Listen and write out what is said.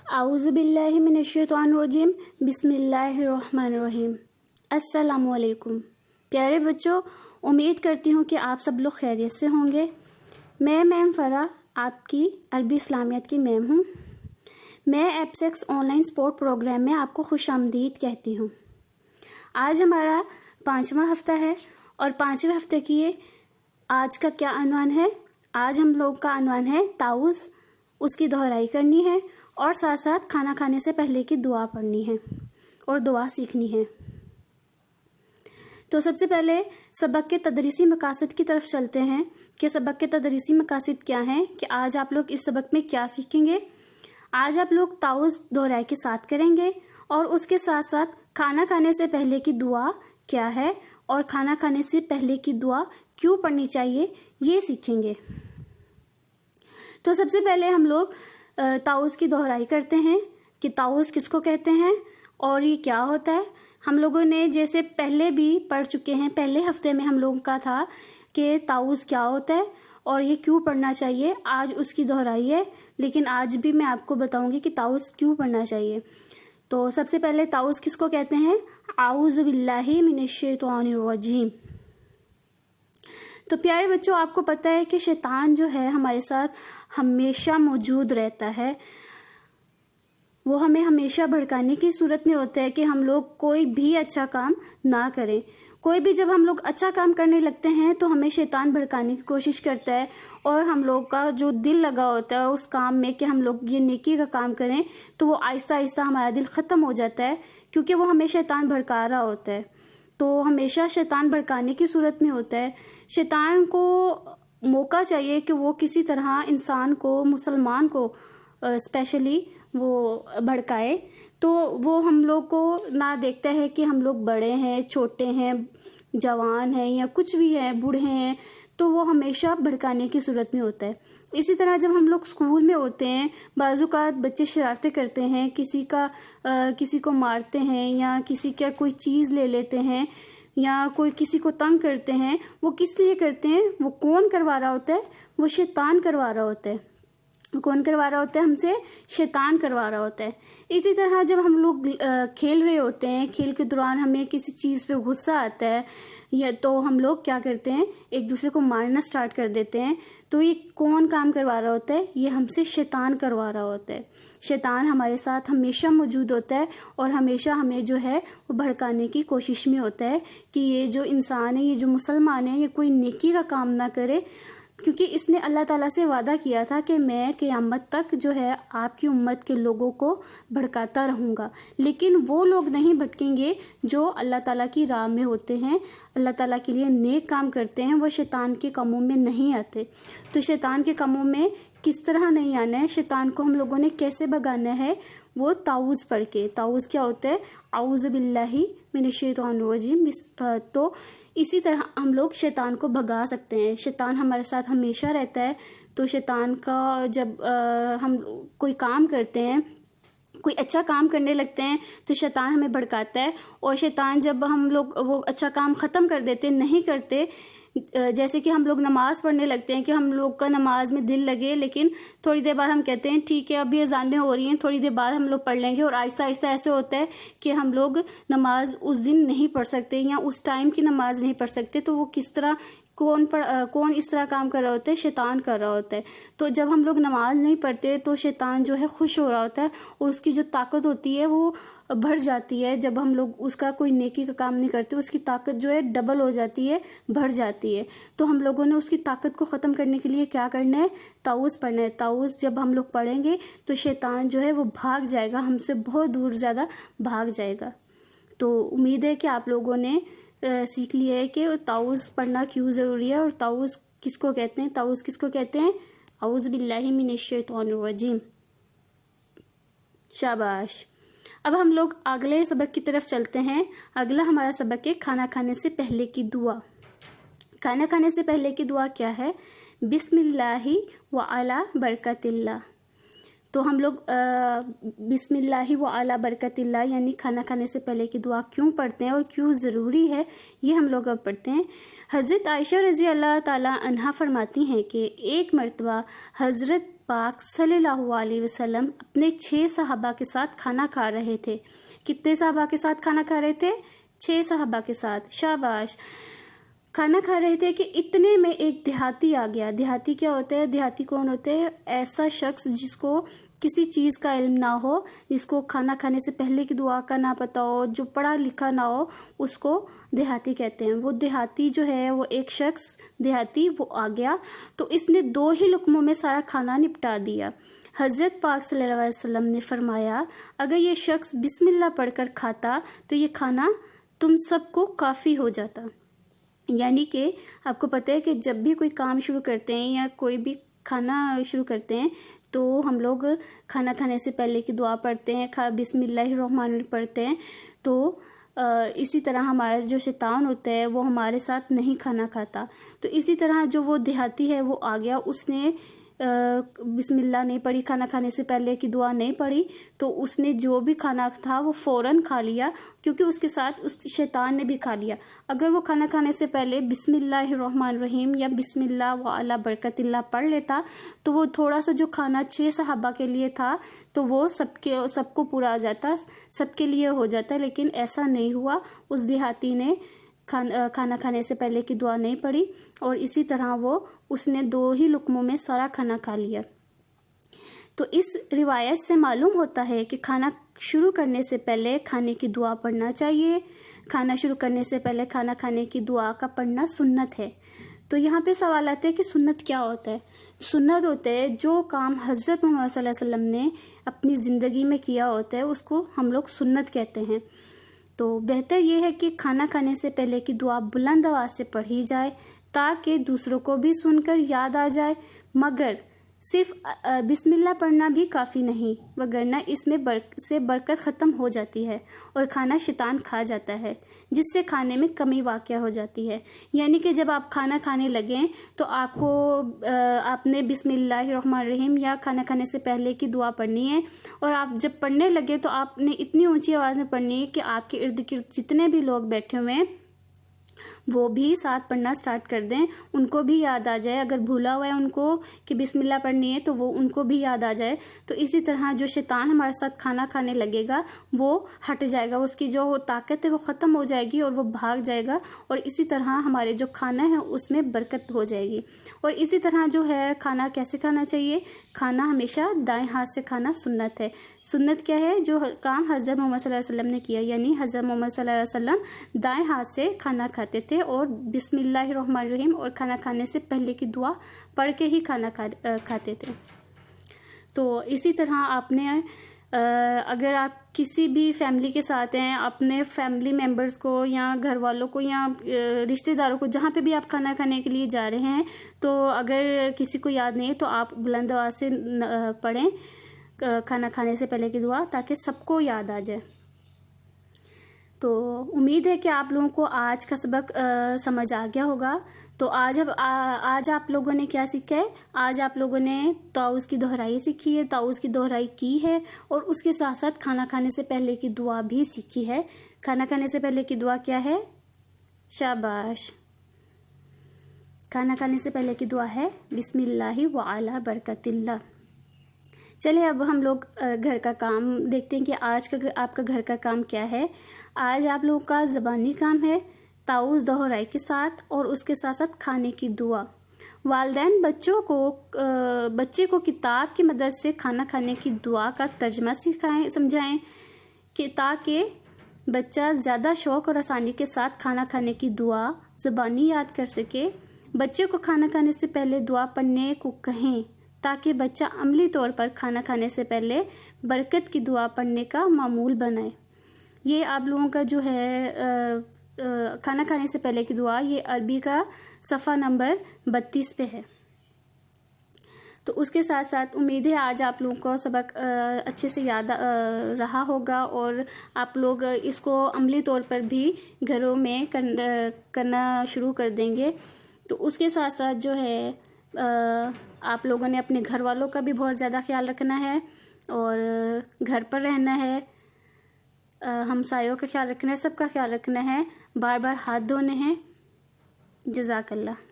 اعوذ باللہ من الشیطان الرجیم بسم اللہ الرحمن الرحیم۔ السلام علیکم پیارے بچوں، امید کرتی ہوں کہ آپ سب لوگ خیریت سے ہوں گے۔ میں میم فرح آپ کی عربی اسلامیات کی میم ہوں۔ میں ایپسیکس آن لائن سپورٹ پروگرام میں آپ کو خوش آمدید کہتی ہوں۔ آج ہمارا 5واں ہفتہ ہے اور 5ویں ہفتے کی آج کا کیا عنوان ہے؟ آج ہم لوگ کا عنوان ہے تعوذ، اس کی دہرائی کرنی ہے اور ساتھ ساتھ کھانا کھانے سے پہلے کی دعا پڑھنی ہے اور دعا سیکھنی ہے۔ تو سب سے پہلے سبق کے تدریسی مقاصد کی طرف چلتے ہیں کہ سبق کے تدریسی مقاصد کیا ہیں، کہ آج آپ لوگ اس سبق میں کیا سیکھیں گے۔ آج آپ لوگ تعوذ دہرائی کے ساتھ کریں گے اور اس کے ساتھ ساتھ کھانا کھانے سے پہلے کی دعا کیا ہے اور کھانا کھانے سے پہلے کی دعا کیوں پڑھنی چاہیے یہ سیکھیں گے۔ تو سب سے پہلے ہم لوگ تعوذ کی دہرائی کرتے ہیں کہ تعوذ کس کو کہتے ہیں اور یہ کیا ہوتا ہے۔ ہم لوگوں نے جیسے پہلے بھی پڑھ چکے ہیں، پہلے ہفتے میں ہم لوگوں کا تھا کہ تعوذ کیا ہوتا ہے اور یہ کیوں پڑھنا چاہیے۔ آج اس کی دہرائی ہے، لیکن آج بھی میں آپ کو بتاؤں گی کہ تعوذ کیوں پڑھنا چاہیے۔ تو سب سے پہلے تعوذ کس کو کہتے ہیں؟ اعوذ باللہ من الشیطان الرجیم۔ تو پیارے بچوں، آپ کو پتہ ہے کہ شیطان جو ہے ہمارے ساتھ ہمیشہ موجود رہتا ہے۔ وہ ہمیں ہمیشہ بھڑکانے کی صورت میں ہوتا ہے کہ ہم لوگ کوئی بھی اچھا کام نہ کریں۔ کوئی بھی جب ہم لوگ اچھا کام کرنے لگتے ہیں تو ہمیں شیطان بھڑکانے کی کوشش کرتا ہے اور ہم لوگ کا جو دل لگا ہوتا ہے اس کام میں کہ ہم لوگ یہ نیکی کا کام کریں، تو وہ آہستہ آہستہ ہمارا دل ختم ہو جاتا ہے، کیونکہ وہ ہمیں شیطان بھڑکا رہا ہوتا ہے۔ تو ہمیشہ شیطان بھڑکانے کی صورت میں ہوتا ہے۔ شیطان کو موقع چاہیے کہ وہ کسی طرح انسان کو، مسلمان کو اسپیشلی وہ بھڑکائے۔ تو وہ ہم لوگ کو نہ دیکھتا ہے کہ ہم لوگ بڑے ہیں، چھوٹے ہیں، جوان ہیں یا کچھ بھی ہیں، بوڑھے ہیں، تو وہ ہمیشہ بھڑکانے کی صورت میں ہوتا ہے۔ اسی طرح جب ہم لوگ اسکول میں ہوتے ہیں، بعض اوقات بچے شرارتیں کرتے ہیں، کسی کو مارتے ہیں یا کسی کا کوئی چیز لے لیتے ہیں یا کوئی کسی کو تنگ کرتے ہیں۔ وہ کس لیے کرتے ہیں؟ وہ کون کروا رہا ہوتا ہے؟ وہ شیطان کروا رہا ہوتا ہے۔ کون کروا رہا ہوتا ہے ہم سے؟ شیطان کروا رہا ہوتا ہے۔ اسی طرح جب ہم لوگ کھیل رہے ہوتے ہیں، کھیل کے دوران ہمیں کسی چیز پہ غصہ آتا ہے یا تو ہم لوگ کیا کرتے ہیں؟ ایک دوسرے کو مارنا سٹارٹ کر دیتے ہیں۔ تو یہ کون کام کروا رہا ہوتا ہے؟ یہ ہم سے شیطان کروا رہا ہوتا ہے۔ شیطان ہمارے ساتھ ہمیشہ موجود ہوتا ہے اور ہمیشہ ہمیں جو ہے وہ بھڑکانے کی کوشش میں ہوتا ہے کہ یہ جو انسان ہے، یہ جو مسلمان ہے، یہ کوئی نیکی کا کام نہ کرے، کیونکہ اس نے اللہ تعالیٰ سے وعدہ کیا تھا کہ میں قیامت تک جو ہے آپ کی امت کے لوگوں کو بھڑکاتا رہوں گا۔ لیکن وہ لوگ نہیں بھٹکیں گے جو اللہ تعالیٰ کی راہ میں ہوتے ہیں، اللہ تعالیٰ کے لیے نیک کام کرتے ہیں، وہ شیطان کے کاموں میں نہیں آتے۔ تو شیطان کے کاموں میں کس طرح نہیں آنا ہے، شیطان کو ہم لوگوں نے کیسے بھگانا ہے؟ وہ تعوذ پڑھ کے۔ تعوذ کیا ہوتا ہے؟ اعوذ باللہ من الشیطان الرجیم۔ تو اسی طرح ہم لوگ شیطان کو بھگا سکتے ہیں۔ شیطان ہمارے ساتھ ہمیشہ رہتا ہے، تو شیطان کا جب ہم کوئی کام کرتے ہیں، کوئی اچھا کام کرنے لگتے ہیں، تو شیطان ہمیں بھڑکاتا ہے، اور شیطان جب ہم لوگ وہ اچھا کام ختم کر دیتے، نہیں کرتے، جیسے کہ ہم لوگ نماز پڑھنے لگتے ہیں کہ ہم لوگ کا نماز میں دل لگے، لیکن تھوڑی دیر بعد ہم کہتے ہیں ٹھیک ہے ابھی اذانیں ہو رہی ہیں، تھوڑی دیر بعد ہم لوگ پڑھ لیں گے، اور آہستہ آہستہ ایسے ہوتا ہے کہ ہم لوگ نماز اس دن نہیں پڑھ سکتے یا اس ٹائم کی نماز نہیں پڑھ سکتے۔ تو وہ کس طرح کون اس طرح کام کر رہا ہوتا ہے؟ شیطان کر رہا ہوتا ہے۔ تو جب ہم لوگ نماز نہیں پڑھتے تو شیطان جو ہے خوش ہو رہا ہوتا ہے اور اس کی جو طاقت ہوتی ہے وہ بڑھ جاتی ہے۔ جب ہم لوگ اس کا کوئی نیکی کا کام نہیں کرتے، اس کی طاقت جو ہے ڈبل ہو جاتی ہے، بڑھ جاتی ہے۔ تو ہم لوگوں نے اس کی طاقت کو ختم کرنے کے لیے کیا کرنا ہے؟ تعوذ پڑھنا ہے۔ تعوذ جب ہم لوگ پڑھیں گے تو شیطان جو ہے وہ بھاگ جائے گا، ہم سے بہت دور زیادہ بھاگ جائے گا۔ تو امید ہے کہ آپ لوگوں نے سیکھ لیا ہے کہ تعوذ پڑھنا کیوں ضروری ہے اور تعوذ کس کو کہتے ہیں۔ تعوذ کس کو کہتے ہیں؟ اعوذ باللہ من الشیطان الرجیم۔ شاباش۔ اب ہم لوگ اگلے سبق کی طرف چلتے ہیں۔ اگلا ہمارا سبق ہے کھانا کھانے سے پہلے کی دعا۔ کھانا کھانے سے پہلے کی دعا کیا ہے؟ بسم اللہ وعلی برکت اللہ۔ تو ہم لوگ بسم اللہ وعلی برکت اللہ یعنی کھانا کھانے سے پہلے کی دعا کیوں پڑھتے ہیں اور کیوں ضروری ہے، یہ ہم لوگ اب پڑھتے ہیں۔ حضرت عائشہ رضی اللہ تعالی عنہا فرماتی ہیں کہ ایک مرتبہ حضرت پاک صلی اللہ علیہ وسلم اپنے 6 صحابہ کے ساتھ کھانا کھا رہے تھے۔ کتنے صحابہ کے ساتھ کھانا کھا رہے تھے؟ 6 صحابہ کے ساتھ۔ شاباش۔ کھانا کھا رہے تھے کہ اتنے میں ایک دیہاتی آ گیا۔ دیہاتی کیا ہوتا ہے؟ دیہاتی کون ہوتے ہیں؟ ایسا شخص جس کو کسی چیز کا علم نہ ہو، جس کو کھانا کھانے سے پہلے کی دعا کا نہ پتہ ہو، جو پڑھا لکھا نہ ہو، اس کو دیہاتی کہتے ہیں۔ وہ دیہاتی جو ہے، وہ ایک شخص دیہاتی وہ آ گیا، تو اس نے 2 ہی لقموں میں سارا کھانا نپٹا دیا۔ حضرت پاک صلی اللہ علیہ وسلم نے فرمایا اگر یہ شخص بسم اللہ پڑھ کر کھاتا تو یہ کھانا تم سب کو کافی ہو جاتا۔ یعنی کہ آپ کو پتہ ہے کہ جب بھی کوئی کام شروع کرتے ہیں یا کوئی بھی کھانا شروع کرتے ہیں تو ہم لوگ کھانا کھانے سے پہلے کی دعا پڑھتے ہیں، بسم اللہ الرحمن الرحیم پڑھتے ہیں۔ تو اسی طرح ہمارا جو شیطان ہوتا ہے وہ ہمارے ساتھ نہیں کھانا کھاتا۔ تو اسی طرح جو وہ دیہاتی ہے وہ آ گیا، اس نے بسم اللہ نہیں پڑھی، کھانا کھانے سے پہلے کی دعا نہیں پڑھی، تو اس نے جو بھی کھانا تھا وہ فوراً کھا لیا، کیونکہ اس کے ساتھ اس شیطان نے بھی کھا لیا۔ اگر وہ کھانا کھانے سے پہلے بسم اللہ الرحمن الرحیم یا بسم اللہ وعلی برکت اللہ پڑھ لیتا تو وہ تھوڑا سا جو کھانا 6 صحابہ کے لیے تھا تو وہ سب کو پورا آ جاتا، سب کے لیے ہو جاتا، لیکن ایسا نہیں ہوا۔ اس دیہاتی نے کھانا کھانے سے پہلے کی دعا نہیں پڑھی اور اسی طرح اس نے 2 ہی لقموں میں سارا کھانا کھا لیا۔ تو اس روایت سے معلوم ہوتا ہے کہ کھانا شروع کرنے سے پہلے کھانے کی دعا پڑھنا چاہیے۔ کھانا شروع کرنے سے پہلے کھانا کھانے کی دعا کا پڑھنا سنت ہے۔ تو یہاں پہ سوال آتا ہے کہ سنت کیا ہوتا ہے؟ سنت ہوتا ہے جو کام حضرت محمد صلی اللہ علیہ وسلم نے اپنی زندگی میں کیا ہوتا ہے، اس کو ہم لوگ سنت کہتے ہیں۔ تو بہتر یہ ہے کہ کھانا کھانے سے پہلے کی دعا بلند آواز سے پڑھی جائے تاکہ دوسروں کو بھی سن کر یاد آ جائے، مگر صرف بسم اللہ پڑھنا بھی کافی نہیں، وگرنہ اس میں سے برکت ختم ہو جاتی ہے اور کھانا شیطان کھا جاتا ہے، جس سے کھانے میں کمی واقع ہو جاتی ہے۔ یعنی کہ جب آپ کھانا کھانے لگیں تو آپ نے بسم اللہ الرحمن الرحیم یا کھانا کھانے سے پہلے کی دعا پڑھنی ہے، اور آپ جب پڑھنے لگے تو آپ نے اتنی اونچی آواز میں پڑھنی ہے کہ آپ کے ارد گرد جتنے بھی لوگ بیٹھے ہوئے ہیں وہ بھی ساتھ پڑھنا سٹارٹ کر دیں، ان کو بھی یاد آ جائے۔ اگر بھولا ہوا ہے ان کو کہ بسم اللہ پڑھنی ہے تو وہ ان کو بھی یاد آ جائے۔ تو اسی طرح جو شیطان ہمارے ساتھ کھانا کھانے لگے گا وہ ہٹ جائے گا، اس کی جو طاقت ہے وہ ختم ہو جائے گی اور وہ بھاگ جائے گا، اور اسی طرح ہمارے جو کھانا ہے اس میں برکت ہو جائے گی۔ اور اسی طرح جو ہے کھانا کیسے کھانا چاہیے؟ کھانا ہمیشہ دائیں ہاتھ سے کھانا سنت ہے۔ سنت کیا ہے؟ جو کام حضرت محمد صلی اللہ علیہ وسلم نے کیا، یعنی حضرت محمد صلی اللہ علیہ وسلم دائیں ہاتھ سے کھانا کھاتے تھے اور بسم اللہ الرحمن الرحیم اور کھانا کھانے سے پہلے کی دعا پڑھ کے ہی کھانا کھاتے تھے۔ تو اسی طرح آپ نے اگر آپ کسی بھی فیملی کے ساتھ ہیں، اپنے فیملی ممبرز کو یا گھر والوں کو یا رشتہ داروں کو، جہاں پہ بھی آپ کھانا کھانے کے لیے جا رہے ہیں، تو اگر کسی کو یاد نہیں ہے تو آپ بلند آواز سے پڑھیں کھانا کھانے سے پہلے کی دعا، تاکہ سب کو یاد آ جائے۔ تو امید ہے کہ آپ لوگوں کو آج کا سبق سمجھ آ گیا ہوگا۔ تو آج آپ لوگوں نے کیا سیکھا ہے؟ آج آپ لوگوں نے تعوذ کی دہرائی سیکھی ہے، تعوذ کی دہرائی کی ہے، اور اس کے ساتھ ساتھ کھانا کھانے سے پہلے کی دعا بھی سیکھی ہے۔ کھانا کھانے سے پہلے کی دعا کیا ہے؟ شاباش۔ کھانا کھانے سے پہلے کی دعا ہے بسم اللہ وعلی برکت اللہ۔ چلے اب ہم لوگ گھر کا کام دیکھتے ہیں کہ آج کا آپ کا گھر کا کام کیا ہے۔ آج آپ لوگوں کا زبانی کام ہے تعوذ دہرائی کے ساتھ، اور اس کے ساتھ ساتھ کھانے کی دعا۔ والدین بچے کو کتاب کی مدد سے کھانا کھانے کی دعا کا ترجمہ سمجھائیں کہ تاکہ بچہ زیادہ شوق اور آسانی کے ساتھ کھانا کھانے کی دعا زبانی یاد کر سکے۔ بچے کو کھانا کھانے سے پہلے دعا پڑھنے کو کہیں تاکہ بچہ عملی طور پر کھانا کھانے سے پہلے برکت کی دعا پڑھنے کا معمول بنائے۔ یہ آپ لوگوں کا جو ہے کھانا کھانے سے پہلے کی دعا، یہ عربی کا صفحہ نمبر 32 پہ ہے۔ تو اس کے ساتھ ساتھ امید ہے آج آپ لوگوں کو سبق اچھے سے یاد رہا ہوگا، اور آپ لوگ اس کو عملی طور پر بھی گھروں میں کرنا شروع کر دیں گے۔ تو اس کے ساتھ ساتھ جو ہے آپ لوگوں نے اپنے گھر والوں کا بھی بہت زیادہ خیال رکھنا ہے، اور گھر پر رہنا ہے، ہمسایوں کا خیال رکھنا ہے، سب کا خیال رکھنا ہے، بار بار ہاتھ دھونے ہیں۔ جزاک اللہ۔